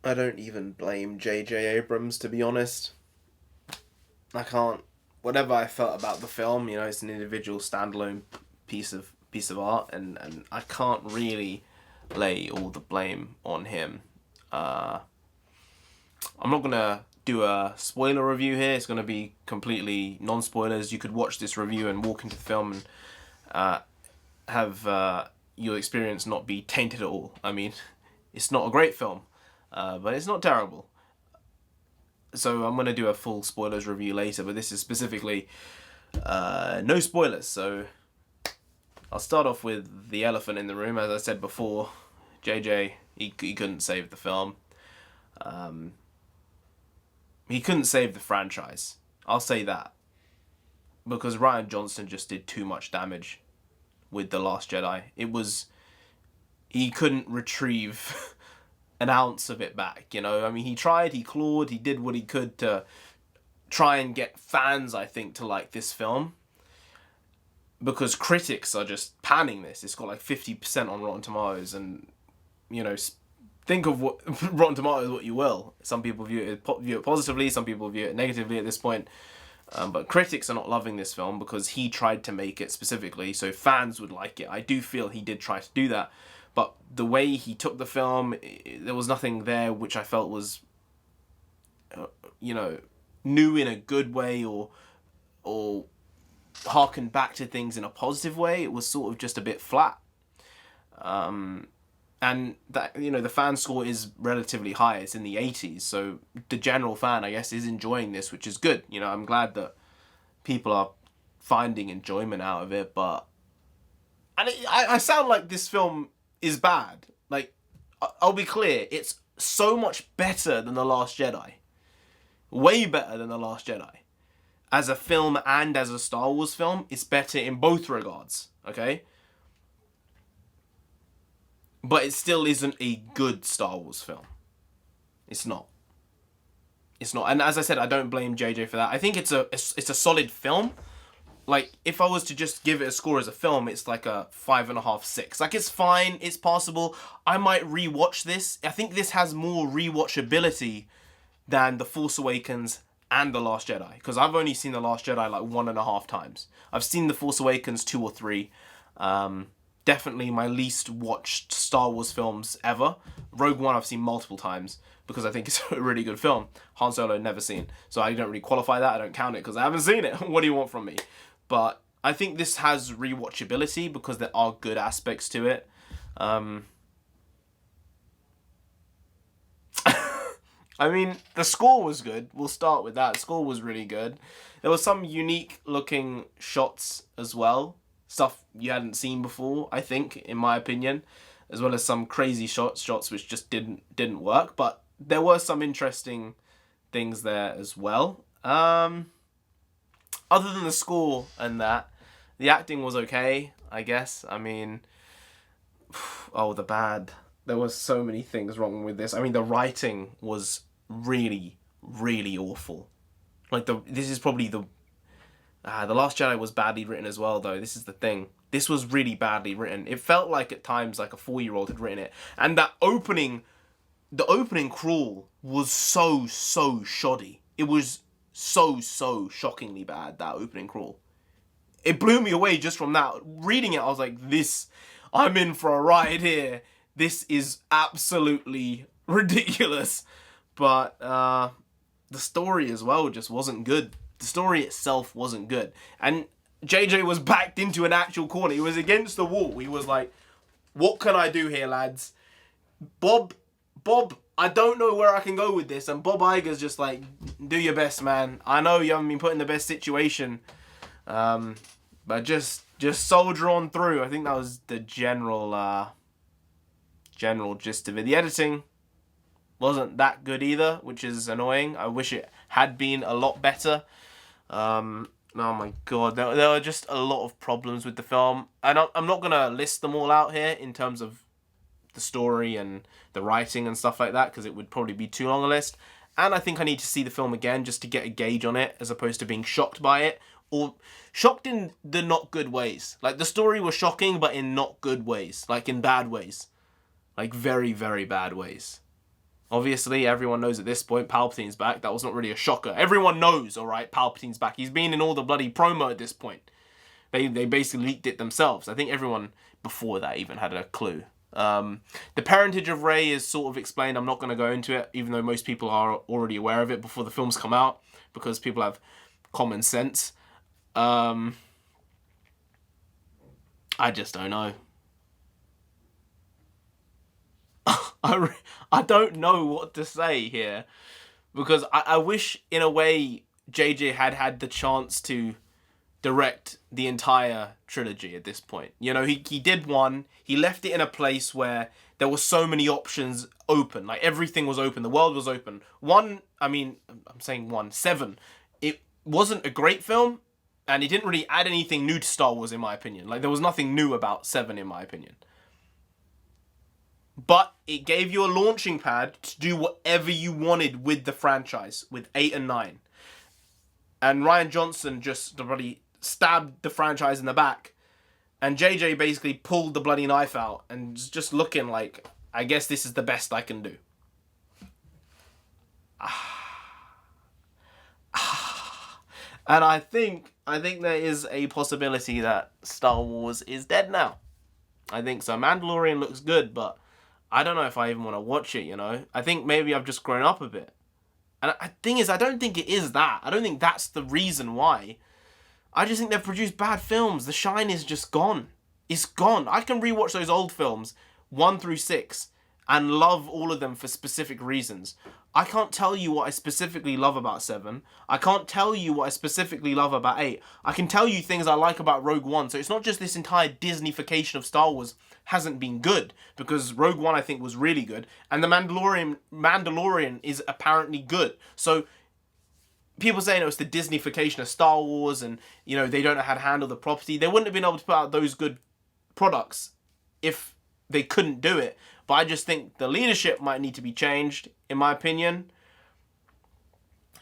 I don't even blame J.J. Abrams, to be honest. I can't. Whatever I felt about the film, it's an individual standalone piece of art, and I can't really lay all the blame on him. I'm not gonna do a spoiler review here. It's gonna be completely non-spoilers. You could watch this review and walk into the film and have your experience not be tainted at all. I mean, it's not a great film, but it's not terrible. So I'm going to do a full spoilers review later, but this is specifically no spoilers. So I'll start off with the elephant in the room. As I said before, JJ, he couldn't save the film. He couldn't save the franchise. I'll say that. Because Rian Johnson just did too much damage with The Last Jedi. He couldn't retrieve an ounce of it back, I mean, he tried, he clawed, he did what he could to try and get fans, I think, to like this film. Because critics are just panning this. It's got like 50% on Rotten Tomatoes, and, think of what Rotten Tomatoes what you will. Some people view it positively, some people view it negatively at this point. But critics are not loving this film because he tried to make it specifically so fans would like it. I do feel he did try to do that. But the way he took the film, there was nothing there which I felt was, new in a good way or harkened back to things in a positive way. It was sort of just a bit flat. And that, the fan score is relatively high. It's in the 80s. So the general fan, I guess, is enjoying this, which is good. I'm glad that people are finding enjoyment out of it. But I sound like this film is bad. Like, I'll be clear, it's so much better than The Last Jedi. Way better than The Last Jedi. As a film and as a Star Wars film, it's better in both regards, okay? But it still isn't a good Star Wars film. It's not. It's not. And as I said, I don't blame JJ for that. I think it's a solid film. Like, if I was to just give it a score as a film, it's like a 5.5, 6. Like, it's fine, it's passable. I might rewatch this. I think this has more rewatchability than The Force Awakens and The Last Jedi. Because I've only seen The Last Jedi like 1.5 times. I've seen The Force Awakens 2 or 3. Definitely my least watched Star Wars films ever. Rogue One I've seen multiple times because I think it's a really good film. Han Solo never seen. So I don't really qualify that. I don't count it because I haven't seen it. What do you want from me? But I think this has rewatchability because there are good aspects to it. I mean, the score was good. We'll start with that. The score was really good. There were some unique looking shots as well. Stuff you hadn't seen before, I think, in my opinion. As well as some crazy shots which just didn't work. But there were some interesting things there as well. Other than the score and that, the acting was okay, I guess. I mean, the bad. There was so many things wrong with this. I mean, the writing was really, really awful. Like, this is probably The Last Jedi was badly written as well, though. This is the thing. This was really badly written. It felt like at times like a 4-year-old had written it. And the opening crawl was so shoddy. It was so shockingly bad, that opening crawl. It blew me away just from that. Reading it, I was like, I'm in for a ride here. This is absolutely ridiculous. But the story as well just wasn't good. The story itself wasn't good. And JJ was backed into an actual corner. He was against the wall. He was like, what can I do here, lads? Bob, I don't know where I can go with this. And Bob Iger's just like, do your best, man. I know you haven't been put in the best situation. But just soldier on through. I think that was the general gist of it. The editing wasn't that good either, which is annoying. I wish it had been a lot better. Oh my god, there were just a lot of problems with the film. And I'm not going to list them all out here in terms of the story and the writing and stuff like that, because it would probably be too long a list. And I think I need to see the film again just to get a gauge on it, as opposed to being shocked by it, or shocked in the not good ways. Like, the story was shocking, but in not good ways, like in bad ways, like very, very bad ways. Obviously, everyone knows at this point Palpatine's back. That was not really a shocker. Everyone knows, alright, Palpatine's back. He's been in all the bloody promo at this point. They basically leaked it themselves. I think everyone before that even had a clue. The parentage of Rey is sort of explained. I'm not going to go into it, even though most people are already aware of it before the films come out, because people have common sense. I just don't know. I don't know what to say here, because I wish in a way JJ had the chance to direct the entire trilogy at this point. You know, he did one, he left it in a place where there were so many options open, like everything was open, the world was open. Seven, it wasn't a great film, and it didn't really add anything new to Star Wars in my opinion. Like, there was nothing new about 7 in my opinion. But it gave you a launching pad to do whatever you wanted with the franchise, with 8 and 9. And Rian Johnson just bloody stabbed the franchise in the back. And JJ basically pulled the bloody knife out and was just looking like, I guess this is the best I can do. And I think there is a possibility that Star Wars is dead now. I think so. Mandalorian looks good, but I don't know if I even want to watch it, you know? I think maybe I've just grown up a bit. And the thing is, I don't think it is that. I don't think that's the reason why. I just think they've produced bad films. The shine is just gone. It's gone. I can rewatch those old films, 1 through 6, and love all of them for specific reasons. I can't tell you what I specifically love about 7. I can't tell you what I specifically love about 8. I can tell you things I like about Rogue One. So it's not just this entire Disneyfication of Star Wars hasn't been good, because Rogue One I think was really good, and the Mandalorian is apparently good. So people saying it was the Disneyfication of Star Wars, and you know they don't know how to handle the property. They wouldn't have been able to put out those good products if they couldn't do it. But I just think the leadership might need to be changed, in my opinion.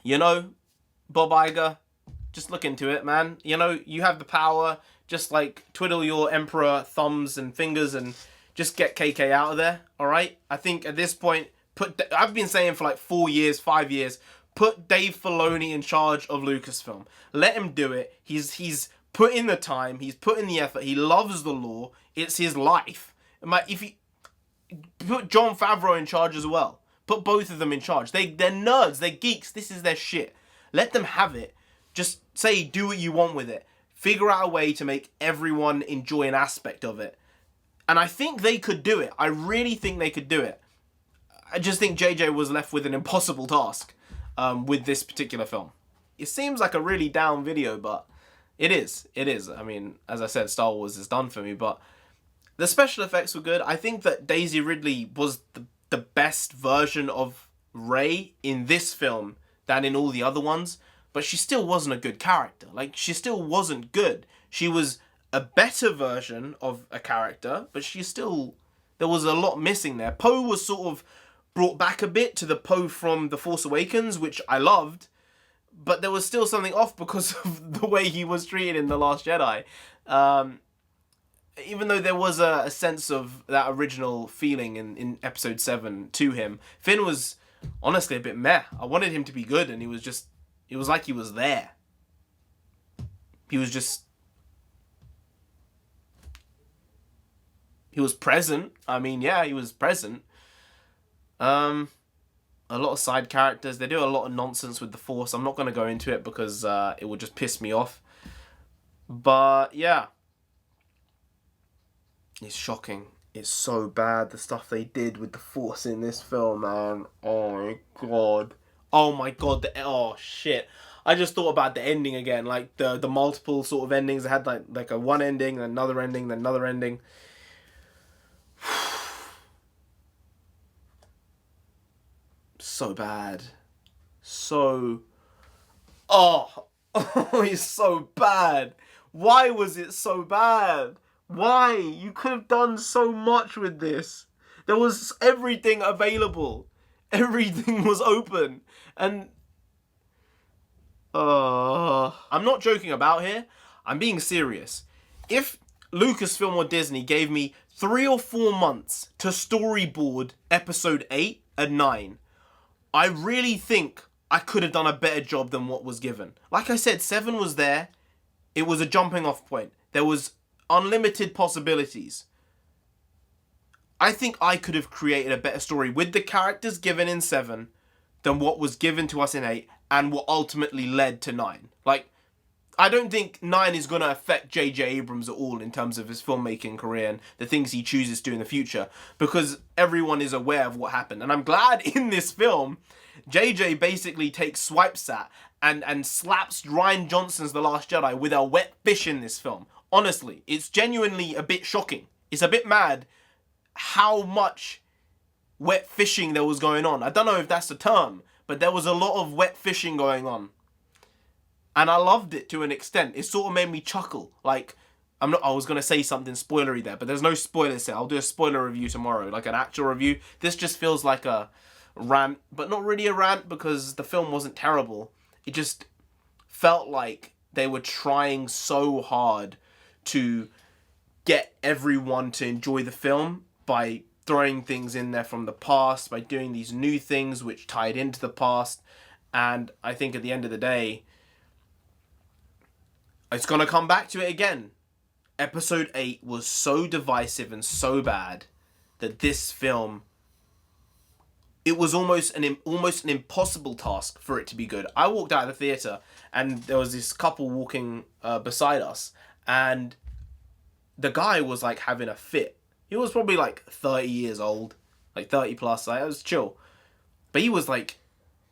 You know, Bob Iger, just look into it, man. You know, you have the power. Just like twiddle your emperor thumbs and fingers and just get KK out of there, all right? I think at this point, I've been saying for like 4 years, 5 years, put Dave Filoni in charge of Lucasfilm. Let him do it. He's put in the time. He's put in the effort. He loves the lore. It's his life. If he put Jon Favreau in charge as well. Put both of them in charge. They're nerds. They're geeks. This is their shit. Let them have it. Just say, do what you want with it. Figure out a way to make everyone enjoy an aspect of it. And I think they could do it. I really think they could do it. I just think JJ was left with an impossible task with this particular film. It seems like a really down video, but it is. It is. I mean, as I said, Star Wars is done for me, but the special effects were good. I think that Daisy Ridley was the best version of Rey in this film than in all the other ones. But she still wasn't a good character. Like, she still wasn't good. She was a better version of a character, but there was a lot missing there. Poe was sort of brought back a bit to the Poe from The Force Awakens, which I loved, but there was still something off because of the way he was treated in The Last Jedi. Even though there was a sense of that original feeling in Episode 7 to him, Finn was honestly a bit meh. I wanted him to be good, and he was just... It was like he was there. He was present. I mean, yeah, he was present. A lot of side characters. They do a lot of nonsense with the Force. I'm not going to go into it because it will just piss me off. But, yeah. It's shocking. It's so bad, the stuff they did with the Force in this film, man. Oh, my God. Oh my God, oh shit. I just thought about the ending again, like the multiple sort of endings. I had like a one ending, then another ending, then another ending. So bad. So... Oh, it's so bad. Why was it so bad? Why? You could have done so much with this. There was everything available. Everything was open. And I'm not joking about here. I'm being serious. If Lucasfilm or Disney gave me 3 or 4 months to storyboard episode 8, a 9. I really think I could have done a better job than what was given. Like I said, 7 was there. It was a jumping off point. There was unlimited possibilities. I think I could have created a better story with the characters given in 7 than what was given to us in 8 and what ultimately led to 9. Like, I don't think 9 is going to affect J.J. Abrams at all in terms of his filmmaking career and the things he chooses to do in the future, because everyone is aware of what happened. And I'm glad in this film, J.J. basically takes swipes at and slaps Rian Johnson's The Last Jedi with a wet fish in this film. Honestly, it's genuinely a bit shocking. It's a bit mad how much wet fishing there was going on. I don't know if that's the term, but there was a lot of wet fishing going on. And I loved it to an extent. It sort of made me chuckle. Like, I was going to say something spoilery there, but there's no spoilers here. I'll do a spoiler review tomorrow, like an actual review. This just feels like a rant, but not really a rant because the film wasn't terrible. It just felt like they were trying so hard to get everyone to enjoy the film by throwing things in there from the past, by doing these new things which tied into the past. And I think at the end of the day, it's going to come back to it again. Episode 8 was so divisive and so bad that this film, it was almost an impossible task for it to be good. I walked out of the theatre and there was this couple walking beside us, and the guy was like having a fit. He was probably like 30 years old, like 30 plus. Like, it was chill. But he was like,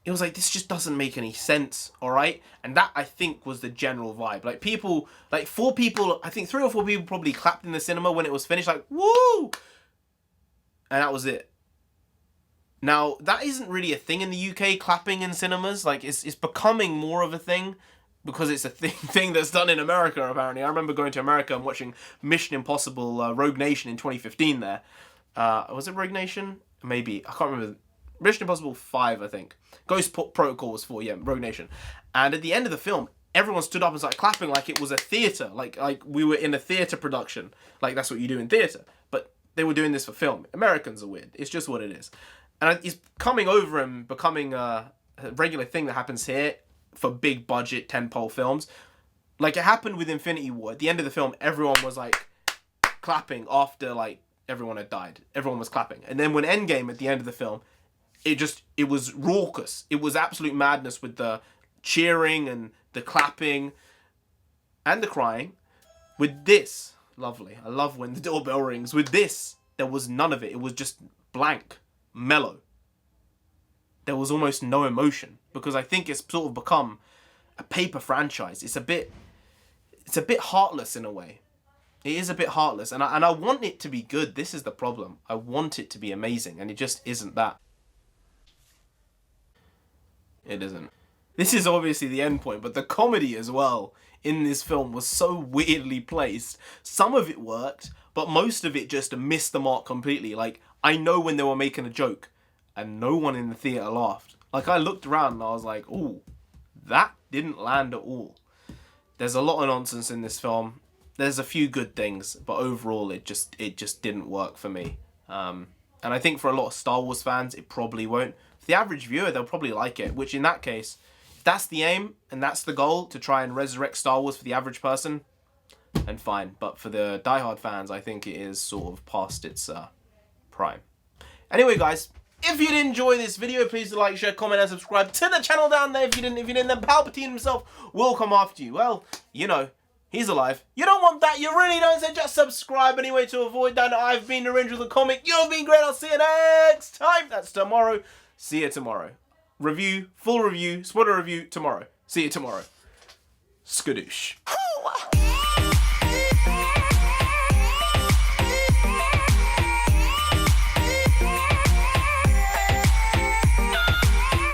this just doesn't make any sense, all right? And that, I think, was the general vibe. Like, people, like 4 people, I think 3 or 4 people probably clapped in the cinema when it was finished, like, woo! And that was it. Now, that isn't really a thing in the UK, clapping in cinemas. Like, it's becoming more of a thing because it's a thing that's done in America, apparently. I remember going to America and watching Mission Impossible Rogue Nation in 2015 there. Was it Rogue Nation? Maybe. I can't remember. Mission Impossible 5, I think. Ghost Protocol was 4, yeah, Rogue Nation. And at the end of the film, everyone stood up and started clapping like it was a theatre. Like we were in a theatre production. Like, that's what you do in theatre. But they were doing this for film. Americans are weird. It's just what it is. And it's coming over and becoming a regular thing that happens here for big budget tentpole films. Like, it happened with Infinity War. At the end of the film, everyone was, like, clapping after, like, everyone had died. Everyone was clapping. And then when Endgame, at the end of the film, it was raucous. It was absolute madness with the cheering and the clapping and the crying. With this, lovely. I love when the doorbell rings. With this, there was none of it. It was just blank, mellow. There was almost no emotion because I think it's sort of become a paper franchise. It's a bit heartless in a way. It is a bit heartless, and I want it to be good. This is the problem. I want it to be amazing, and it just isn't that. It isn't. This is obviously the end point, but the comedy as well in this film was so weirdly placed. Some of it worked, but most of it just missed the mark completely. Like, I know when they were making a joke, and no one in the theatre laughed. Like, I looked around and I was like, ooh, that didn't land at all. There's a lot of nonsense in this film. There's a few good things, but overall it just didn't work for me. And I think for a lot of Star Wars fans, it probably won't. For the average viewer, they'll probably like it, which in that case, if that's the aim and that's the goal, to try and resurrect Star Wars for the average person, then fine. But for the diehard fans, I think it is sort of past its prime. Anyway, guys, if you did enjoy this video, please do like, share, comment, and subscribe to the channel down there. If you didn't, then Palpatine himself will come after you. Well, you know, he's alive. You don't want that. You really don't. So just subscribe anyway to avoid that. I've been NarendraTheComic. You've been great. I'll see you next time. That's tomorrow. See you tomorrow. Review, full review, spoiler review tomorrow. See you tomorrow. Skadoosh.